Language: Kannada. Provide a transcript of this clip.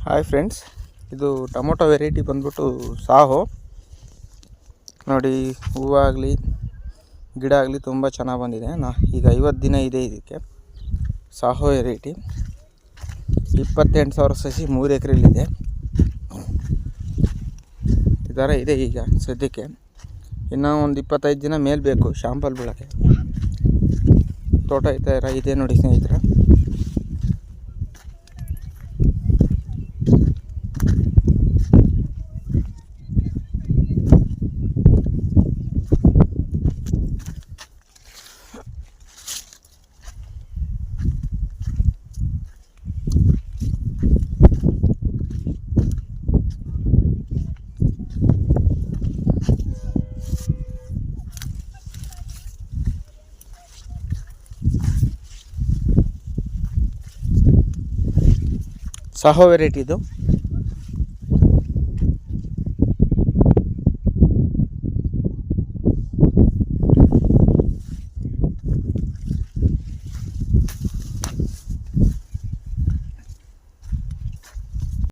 ಹಾಯ್ ಫ್ರೆಂಡ್ಸ್, ಇದು ಟೊಮೊಟೊ ವೆರೈಟಿ ಬಂದ್ಬಿಟ್ಟು ಸಾಹೋ. ನೋಡಿ, ಹೂವಾಗಲಿ ಗಿಡ ಆಗಲಿ ತುಂಬ ಚೆನ್ನಾಗಿ ಬಂದಿದೆ. ಈಗ 50 ದಿನ ಇದೆ ಇದಕ್ಕೆ. ಸಾಹೋ ವೆರೈಟಿ 28,000 ಸಸಿ 3 ಎಕರೆಯಲ್ಲಿದೆ. ಈ ಥರ ಇದೆ ಈಗ ಸದ್ಯಕ್ಕೆ. ಇನ್ನೂ ಒಂದು 25 ದಿನ ಮೇಲೆ ಬೇಕು ಶಾಂಪಲ್ ಬೀಳೋಕ್ಕೆ. ತೋಟ ಈ ಥರ ಇದೆ ನೋಡಿ ಸ್ನೇಹಿತರೆ. ಸಾಹೋ ವೆರೈಟಿ ಇದು.